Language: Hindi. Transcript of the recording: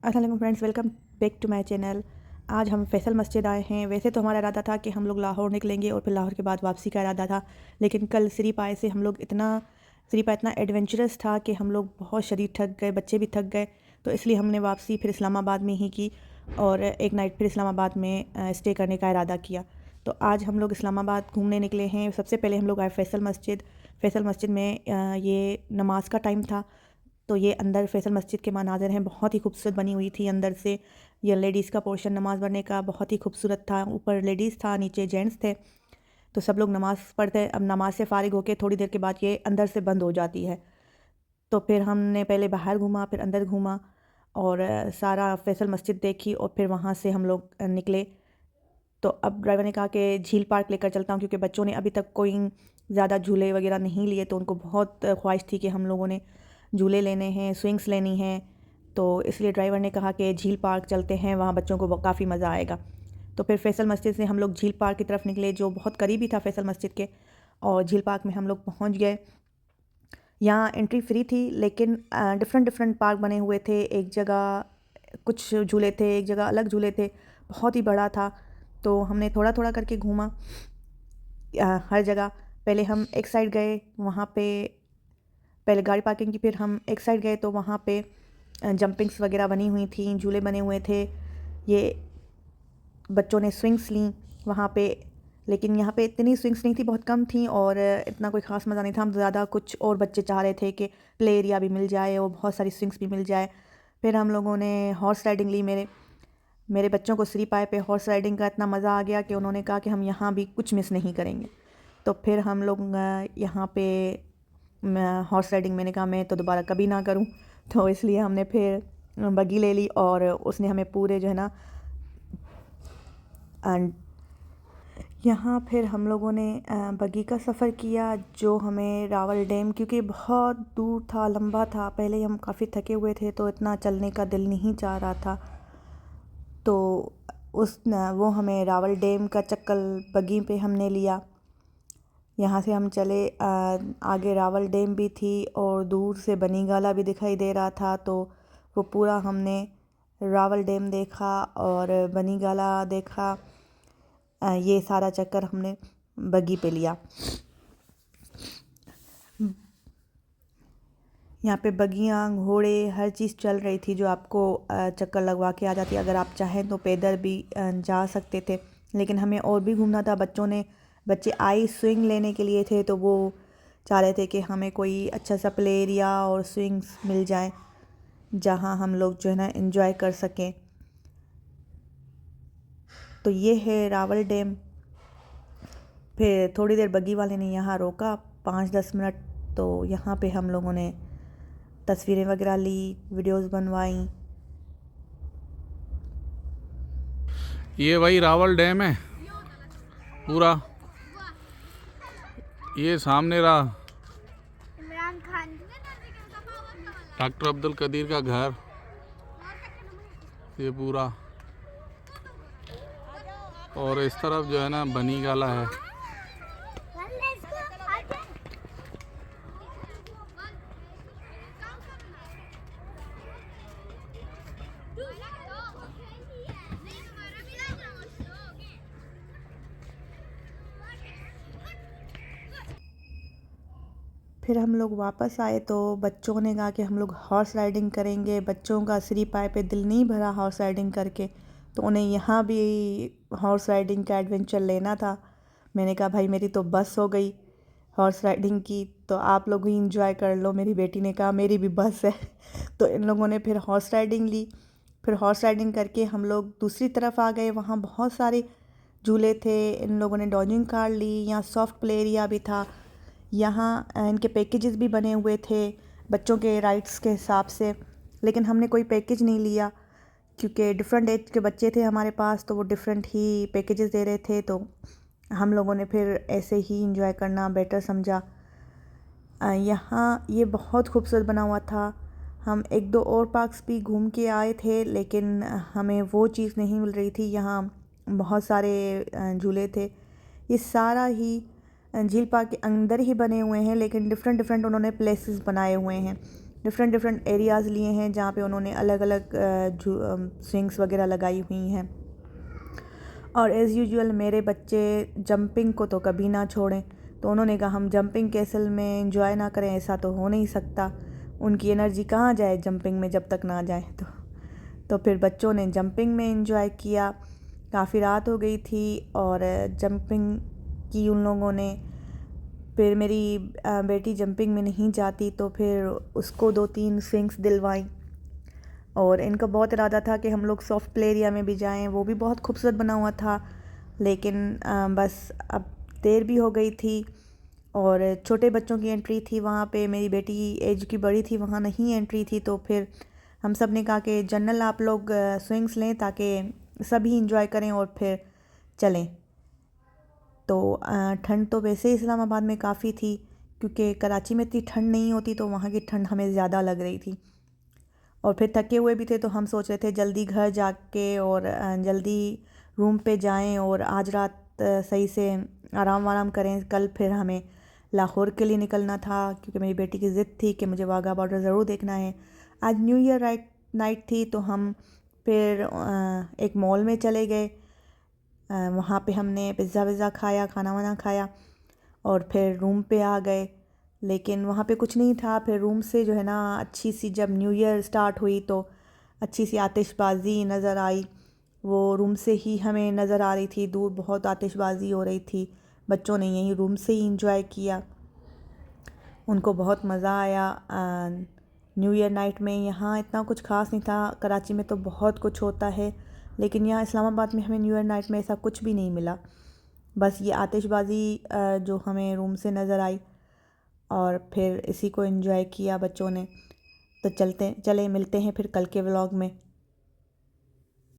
अस्सलाम friends, welcome back to my channel. आज हम फैसल मस्जिद आए हैं। वैसे तो हमारा इरादा था कि हम लोग लाहौर निकलेंगे और फिर लाहौर के बाद वापसी का इरादा था, लेकिन कल सिरीपाए से हम लोग सिरीपाए इतना एडवेंचरस था कि हम लोग बहुत शदीद थक गए, बच्चे भी थक गए। तो इसलिए हमने वापसी फिर इस्लामाबाद में ही की और एक नाइट फिर इस्लामाबाद में स्टे करने का इरादा किया। तो आज हम लोग इस्लामाबाद घूमने निकले हैं। सबसे पहले हम लोग आए फैसल मस्जिद। फैसल मस्जिद में ये नमाज का टाइम था, तो ये अंदर फैसल मस्जिद के मनाज़र हैं, बहुत ही खूबसूरत बनी हुई थी अंदर से। ये लेडीज़ का पोर्शन नमाज़ पढ़ने का बहुत ही खूबसूरत था। ऊपर लेडीज़ था, नीचे जेंट्स थे। तो सब लोग नमाज़ पढ़ते। अब नमाज से फ़ारिग होके थोड़ी देर के बाद ये अंदर से बंद हो जाती है। तो फिर हमने पहले बाहर घूमा, फिर अंदर घूमा और सारा फैसल मस्जिद देखी और फिर वहाँ से हम लोग निकले। तो अब ड्राइवर ने कहा कि झील पार्क लेकर चलता हूँ, क्योंकि बच्चों ने अभी तक कोई ज़्यादा झूले वगैरह नहीं लिए, तो उनको बहुत ख्वाहिश थी कि हम लोगों ने झूले लेने हैं, स्विंग्स लेनी हैं। तो इसलिए ड्राइवर ने कहा कि झील पार्क चलते हैं, वहाँ बच्चों को काफ़ी मज़ा आएगा। तो फिर फैसल मस्जिद से हम लोग झील पार्क की तरफ निकले, जो बहुत करीबी था फैसल मस्जिद के, और झील पार्क में हम लोग पहुँच गए। यहाँ एंट्री फ्री थी, लेकिन डिफरेंट डिफरेंट पार्क बने हुए थे। एक जगह कुछ झूले थे, एक जगह अलग झूले थे, बहुत ही बड़ा था। तो हमने थोड़ा थोड़ा करके घूमा हर जगह। पहले हम एक साइड गए, वहाँ पे पहले गाड़ी पार्किंग की, फिर हम एक साइड गए तो वहाँ पे जंपिंग्स वगैरह बनी हुई थी, झूले बने हुए थे। ये बच्चों ने स्विंग्स ली वहाँ पे, लेकिन यहाँ पे इतनी स्विंग्स नहीं थी, बहुत कम थी और इतना कोई ख़ास मज़ा नहीं था। हम ज़्यादा कुछ और बच्चे चाह रहे थे कि प्ले एरिया भी मिल जाए और बहुत सारी स्विंग्स भी मिल जाए। फिर हम लोगों ने हॉर्स राइडिंग ली। मेरे बच्चों को सिरीपाए पे हॉर्स राइडिंग का इतना मज़ा आ गया कि उन्होंने कहा कि हम यहाँ भी कुछ मिस नहीं करेंगे। तो फिर हम लोग यहाँ पे हॉर्स राइडिंग, मैंने कहा मैं तो दोबारा कभी ना करूँ, तो इसलिए हमने फिर बग्गी ले ली और उसने हमें पूरे जो है ना एंड यहाँ फिर हम लोगों ने बग्गी का सफ़र किया, जो हमें रावल डैम, क्योंकि बहुत दूर था, लंबा था, पहले हम काफ़ी थके हुए थे तो इतना चलने का दिल नहीं चाह रहा था। तो वो हमें रावल डैम का चक्कर बग्गी पे हमने लिया। यहाँ से हम चले, आगे रावल डैम भी थी और दूर से बनीगाला भी दिखाई दे रहा था। तो वो पूरा हमने रावल डैम देखा और बनीगाला देखा। ये सारा चक्कर हमने बग्गी पे लिया। यहाँ पे बग्गियाँ, घोड़े, हर चीज़ चल रही थी, जो आपको चक्कर लगवा के आ जाती है। अगर आप चाहें तो पैदल भी जा सकते थे, लेकिन हमें और भी घूमना था। बच्चे आइस स्विंग लेने के लिए थे, तो वो चाह रहे थे कि हमें कोई अच्छा सा प्ले एरिया और स्विंग्स मिल जाए, जहाँ हम लोग जो है ना एंजॉय कर सकें। तो ये है रावल डैम। फिर थोड़ी देर बग्गी वाले ने यहाँ रोका, 5-10 मिनट। तो यहाँ पे हम लोगों ने तस्वीरें वगैरह ली, वीडियोस बनवाई। ये वही रावल डैम है पूरा। ये सामने रहा इमरान खान। डॉक्टर अब्दुल कदीर का घर, ये पूरा। और इस तरफ जो है ना बनीगाला है। फिर हम लोग वापस आए तो बच्चों ने कहा कि हम लोग हॉर्स राइडिंग करेंगे। बच्चों का सिरीपाए पे दिल नहीं भरा हॉर्स राइडिंग करके, तो उन्हें यहाँ भी हॉर्स राइडिंग का एडवेंचर लेना था। मैंने कहा भाई मेरी तो बस हो गई हॉर्स राइडिंग की, तो आप लोग ही इंजॉय कर लो। मेरी बेटी ने कहा मेरी भी बस है। तो इन लोगों ने फिर हॉर्स राइडिंग ली। फिर हॉर्स राइडिंग करके हम लोग दूसरी तरफ आ गए। वहाँ बहुत सारे झूले थे। इन लोगों ने डॉजिंग कार ली। यहाँ सॉफ्ट प्ले एरिया भी था। यहाँ इनके पैकेजेस भी बने हुए थे बच्चों के राइड्स के हिसाब से, लेकिन हमने कोई पैकेज नहीं लिया, क्योंकि डिफरेंट एज के बच्चे थे हमारे पास, तो वो डिफरेंट ही पैकेजेस दे रहे थे। तो हम लोगों ने फिर ऐसे ही इंजॉय करना बेटर समझा। यहाँ ये बहुत खूबसूरत बना हुआ था। हम 1-2 और पार्क्स भी घूम के आए थे, लेकिन हमें वो चीज़ नहीं मिल रही थी। यहाँ बहुत सारे झूले थे। ये सारा ही झील पार्क के अंदर ही बने हुए हैं, लेकिन डिफरेंट डिफरेंट उन्होंने प्लेसेस बनाए हुए हैं। डिफरेंट डिफरेंट एरियाज़ लिए हैं जहाँ पे उन्होंने अलग अलग स्विंग्स वगैरह लगाई हुई हैं। और एज़ यूजुअल मेरे बच्चे जंपिंग को तो कभी ना छोड़ें, तो उन्होंने कहा हम जंपिंग कैसल में एंजॉय ना करें, ऐसा तो हो नहीं सकता। उनकी एनर्जी कहाँ जाए जंपिंग में जब तक ना जाए। तो फिर बच्चों ने जंपिंग में एंजॉय किया। काफ़ी रात हो गई थी और जंपिंग की उन लोगों ने। फिर मेरी बेटी जंपिंग में नहीं जाती तो फिर उसको 2-3 स्विंग्स दिलवाई। और इनका बहुत इरादा था कि हम लोग सॉफ्ट प्ले एरिया में भी जाएं, वो भी बहुत खूबसूरत बना हुआ था। लेकिन बस अब देर भी हो गई थी और छोटे बच्चों की एंट्री थी वहाँ पे, मेरी बेटी एज की बड़ी थी, वहाँ नहीं एंट्री थी। तो फिर हम सब ने कहा कि जनरल आप लोग स्विंग्स लें ताकि सभी इंजॉय करें और फिर चलें। तो ठंड तो वैसे ही इस्लामाबाद में काफ़ी थी, क्योंकि कराची में इतनी ठंड नहीं होती, तो वहाँ की ठंड हमें ज़्यादा लग रही थी। और फिर थके हुए भी थे, तो हम सोच रहे थे जल्दी घर जाके और जल्दी रूम पे जाएं और आज रात सही से आराम करें। कल फिर हमें लाहौर के लिए निकलना था, क्योंकि मेरी बेटी की ज़िद थी कि मुझे वाघा बॉर्डर ज़रूर देखना है। आज न्यू ईयर नाइट थी, तो हम फिर एक मॉल में चले गए। वहाँ पे हमने पिज़्ज़ा विज़्ज़ा खाया, खाना वाना खाया और फिर रूम पे आ गए। लेकिन वहाँ पे कुछ नहीं था। फिर रूम से जो है ना अच्छी सी जब न्यू ईयर स्टार्ट हुई तो अच्छी सी आतिशबाज़ी नज़र आई। वो रूम से ही हमें नज़र आ रही थी, दूर बहुत आतिशबाज़ी हो रही थी। बच्चों ने यहीं रूम से ही इंजॉय किया, उनको बहुत मज़ा आया। न्यू ईयर नाइट में यहाँ इतना कुछ ख़ास नहीं था, कराची में तो बहुत कुछ होता है, लेकिन यहाँ इस्लामाबाद में हमें न्यू ईयर नाइट में ऐसा कुछ भी नहीं मिला। बस ये आतिशबाज़ी जो हमें रूम से नज़र आई और फिर इसी को एंजॉय किया बच्चों ने। तो चले मिलते हैं फिर कल के व्लॉग में।